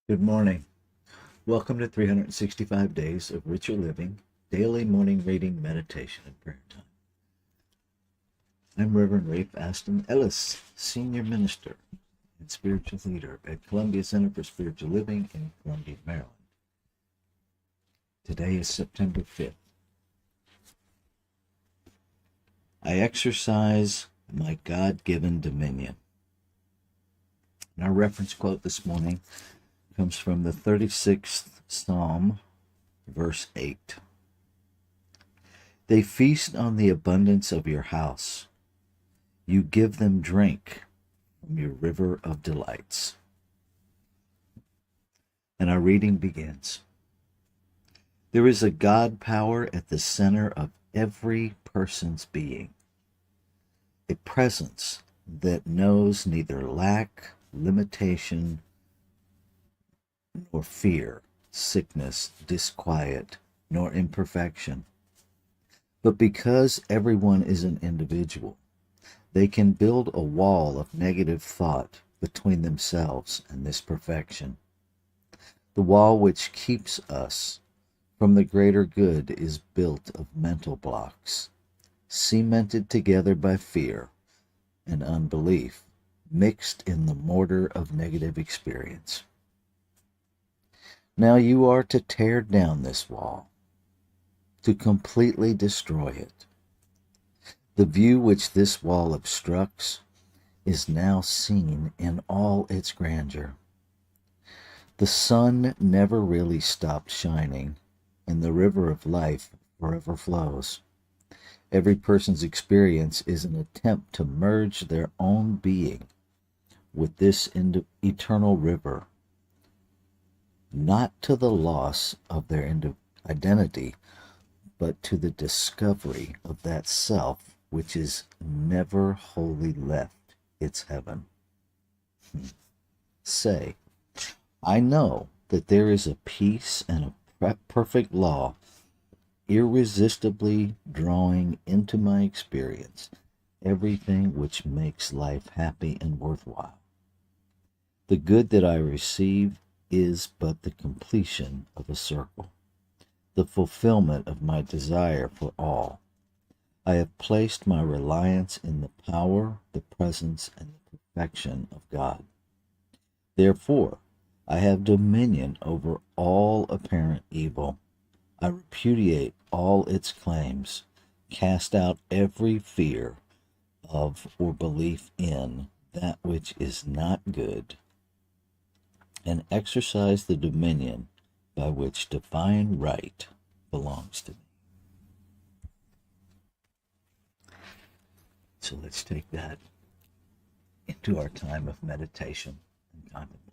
Good morning. Welcome to 365 Days of Richer Living, daily morning reading, meditation, and prayer time. I'm Reverend Rafe Aston Ellis, Senior Minister and Spiritual Leader at Columbia Center for Spiritual Living in Columbia, Maryland. Today is September 5th. I exercise my God-given dominion. And our reference quote this morning comes from the 36th Psalm, verse 8. They feast on the abundance of your house. You give them drink from your river of delights. And our reading begins. There is a God power at the center of every person's being, a presence that knows neither lack, limitation, nor fear, sickness, disquiet, nor imperfection. But because everyone is an individual, they can build a wall of negative thought between themselves and this perfection. The wall which keeps us from the greater good is built of mental blocks, cemented together by fear and unbelief, mixed in the mortar of negative experience. Now you are to tear down this wall, to completely destroy it. The view which this wall obstructs is now seen in all its grandeur. The sun never really stopped shining, and the river of life forever flows. Every person's experience is an attempt to merge their own being with this eternal river, not to the loss of their identity, but to the discovery of that self which is never wholly left its heaven. Say, I know that there is a peace and a perfect law irresistibly drawing into my experience everything which makes life happy and worthwhile. The good that I receive is but the completion of a circle, the fulfillment of my desire for all. I have placed my reliance in the power, the presence, and the perfection of God. Therefore, I have dominion over all apparent evil. I repudiate all its claims, cast out every fear of or belief in that which is not good, and exercise the dominion by which divine right belongs to me. So let's take that into our time of meditation and contemplation.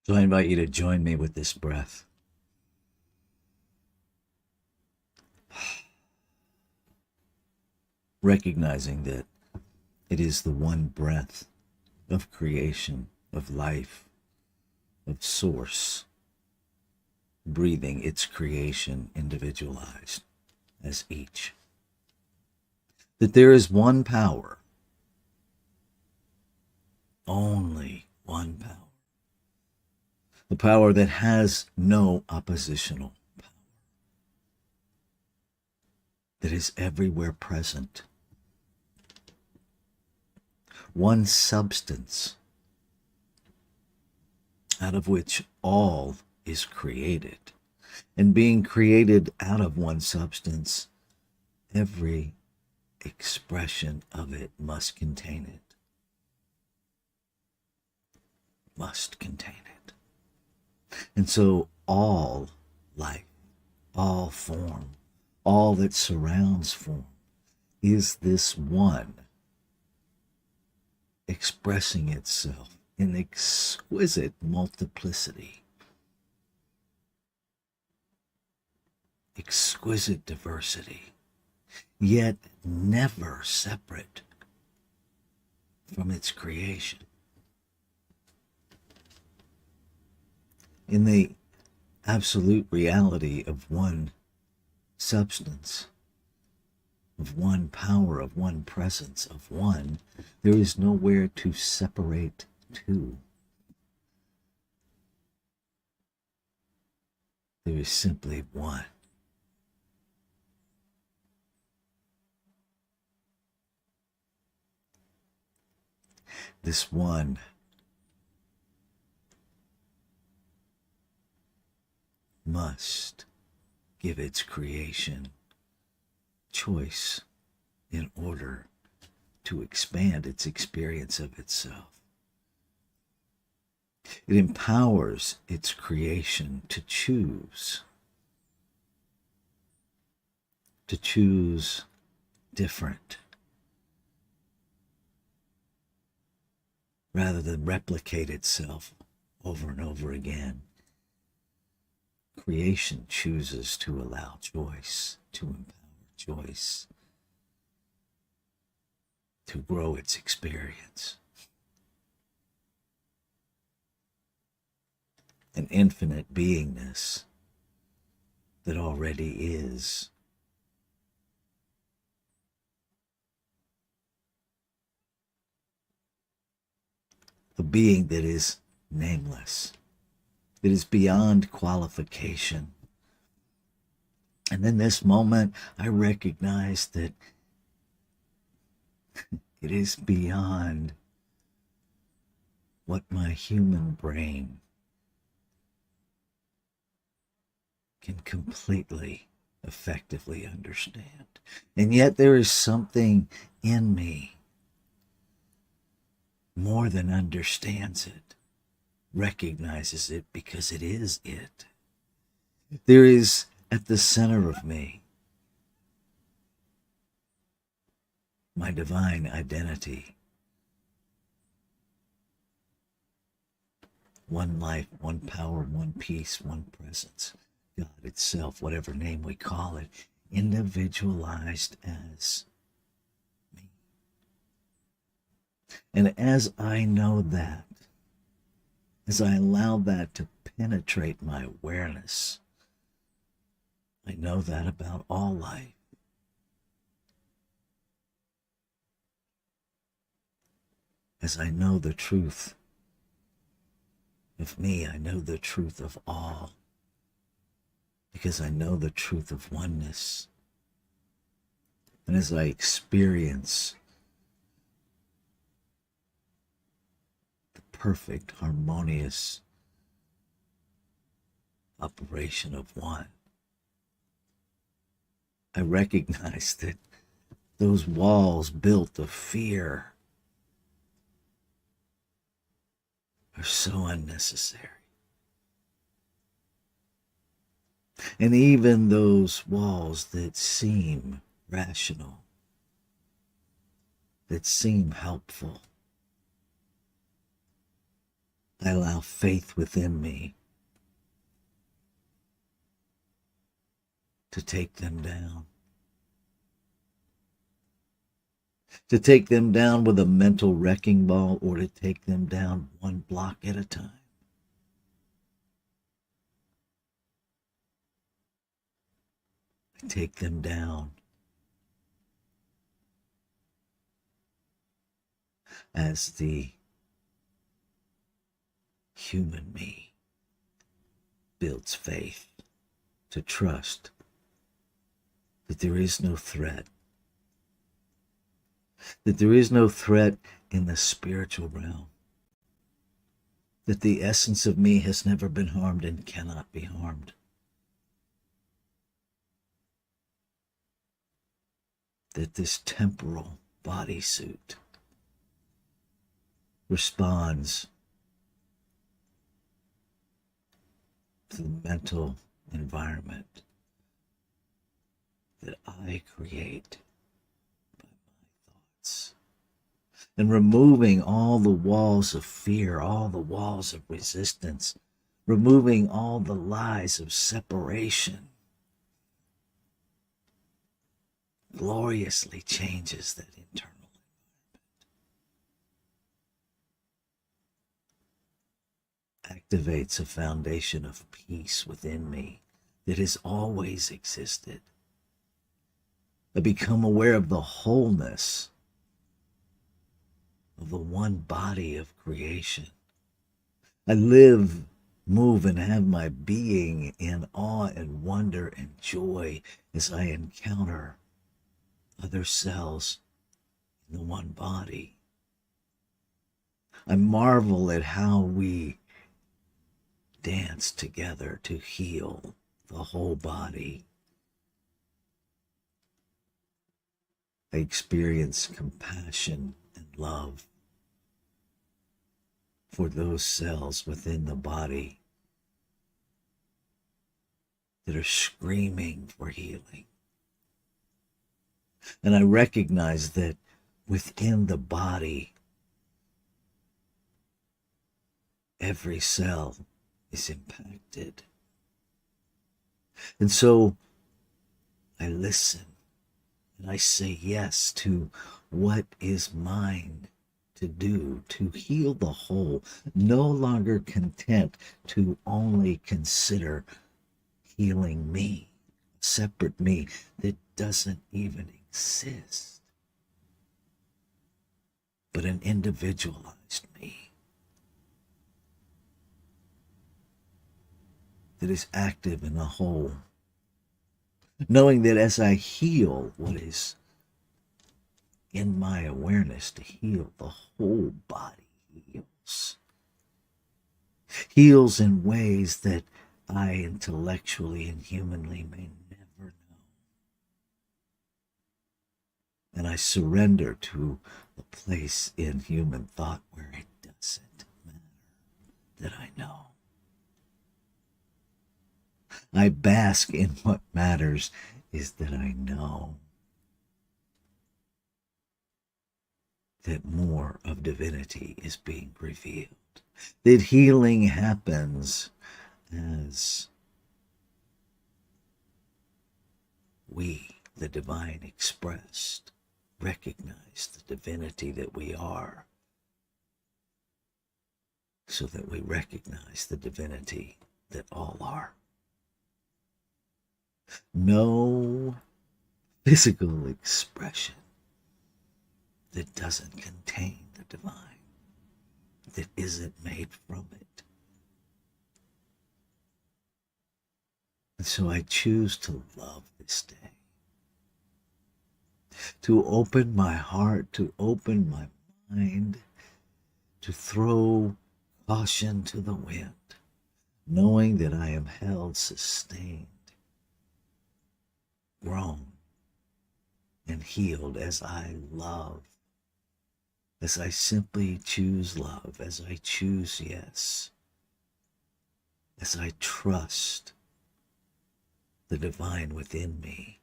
So I invite you to join me with this breath. Recognizing that it is the one breath of creation, of life, of source, breathing its creation individualized as each. That there is one power, only one power. The power that has no oppositional power, that is everywhere present. One substance out of which all is created. And being created out of one substance, every expression of it must contain it. Must contain it. And so all life, all form, all that surrounds form is this one expressing itself in exquisite multiplicity, exquisite diversity, yet never separate from its creation. In the absolute reality of one substance, of one power, of one presence, of one, there is nowhere to separate to. There is simply one. This one must give its creation choice in order to expand its experience of itself. It empowers its creation to choose different, rather than replicate itself over and over again. Creation chooses to allow choice, to empower choice, to grow its experience. An infinite beingness that already is. A being that is nameless, that is beyond qualification. And in this moment, I recognize that it is beyond what my human brain can completely, effectively understand. And yet there is something in me more than understands it, recognizes it because it is it. There is at the center of me my divine identity. One life, one power, one peace, one presence. God itself, whatever name we call it, individualized as me. And as I know that, as I allow that to penetrate my awareness, I know that about all life. As I know the truth of me, I know the truth of all. Because I know the truth of oneness. And as I experience the perfect, harmonious operation of one, I recognize that those walls built of fear are so unnecessary. And even those walls that seem rational, that seem helpful, I allow faith within me to take them down. To take them down with a mental wrecking ball, or to take them down one block at a time. I take them down as the human me builds faith to trust that there is no threat, that there is no threat in the spiritual realm, that the essence of me has never been harmed and cannot be harmed. That this temporal bodysuit responds to the mental environment that I create by my thoughts. And removing all the walls of fear, all the walls of resistance, removing all the lies of separation, gloriously changes that internal environment. Activates a foundation of peace within me that has always existed. I become aware of the wholeness of the one body of creation. I live, move, and have my being in awe and wonder and joy as I encounter other cells in the one body. I marvel at how we dance together to heal the whole body. I experience compassion and love for those cells within the body that are screaming for healing. And I recognize that within the body, every cell is impacted. And so I listen and I say yes to what is mine to do to heal the whole, no longer content to only consider healing me, a separate me that doesn't even exist, but an individualized me that is active in the whole, knowing that as I heal what is in my awareness to heal, the whole body heals in ways that I intellectually and humanly may never know. And I surrender to the place in human thought where it doesn't matter that I know. I bask in what matters is that I know that more of divinity is being revealed, that healing happens as we, the divine expressed, recognize the divinity that we are, so that we recognize the divinity that all are. No physical expression that doesn't contain the divine, that isn't made from it. And so I choose to love this day, to open my heart, to open my mind, to throw caution to the wind, knowing that I am held, sustained, grown, and healed as I love, as I simply choose love, as I choose yes, as I trust the divine within me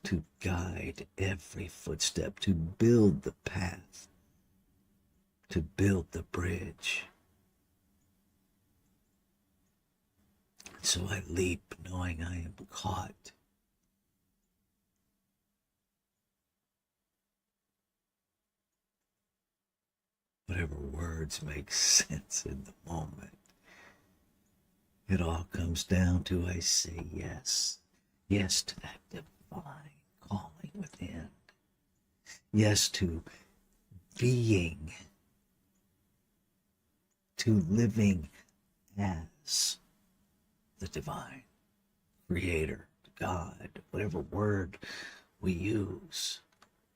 to guide every footstep, to build the path to build the bridge. So I leap knowing I am caught. Whatever words make sense in the moment. It all comes down to I say yes. Yes to that divine calling within. Yes to being, to living as the divine creator, God, whatever word we use,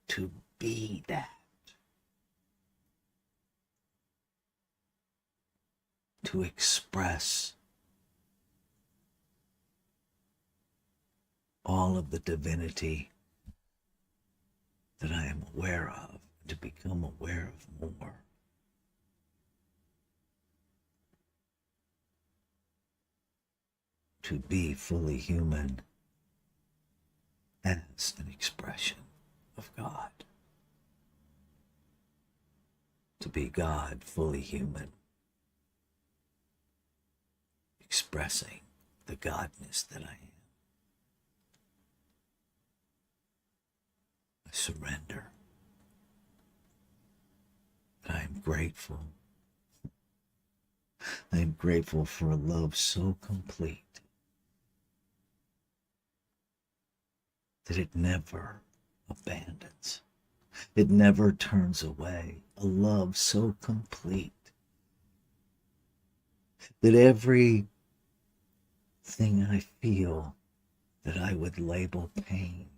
to be that, to express all of the divinity that I am aware of, to become aware of more. To be fully human as an expression of God. To be God fully human, expressing the godness that I am. I surrender. I am grateful. I am grateful for a love so complete that it never abandons. It never turns away. A love so complete that everything I feel that I would label pain,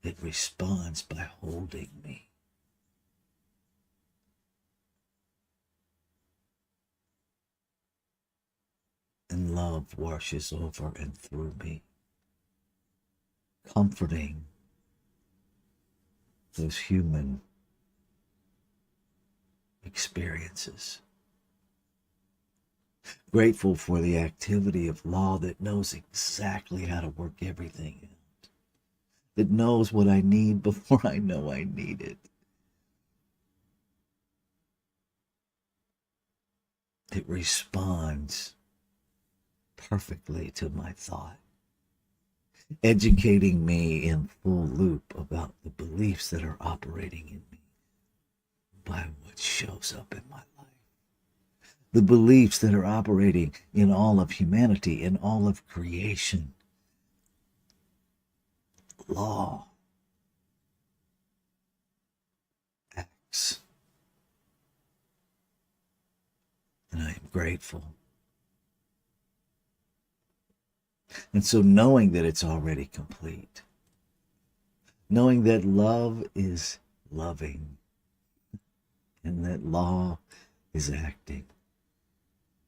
it responds by holding me. And love washes over and through me, comforting those human experiences. Grateful for the activity of law that knows exactly how to work everything out, that knows what I need before I know I need it. It responds perfectly to my thought, educating me in full loop about the beliefs that are operating in me by what shows up in my life. The beliefs that are operating in all of humanity, in all of creation. Law acts. And I am grateful. And so knowing that it's already complete, knowing that love is loving, and that law is acting,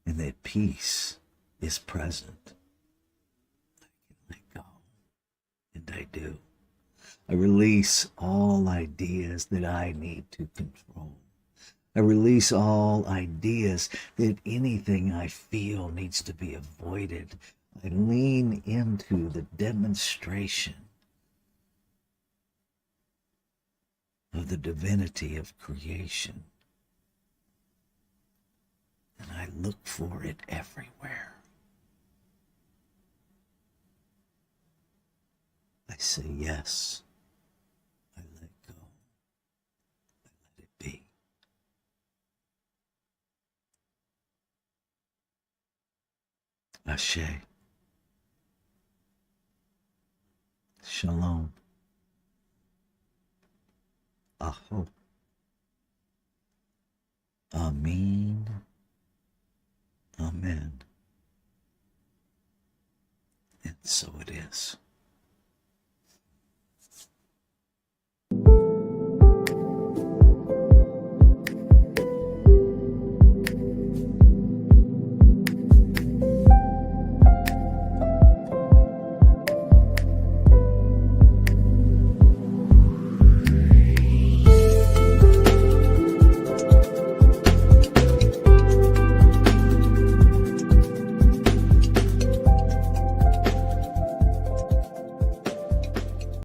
and that peace is present, I can let go. And I do. I release all ideas that I need to control. I release all ideas that anything I feel needs to be avoided. I lean into the demonstration of the divinity of creation. And I look for it everywhere. I say yes. I let go. I let it be. Ashe. Shalom. Aho. Amen. Amen. And so it is.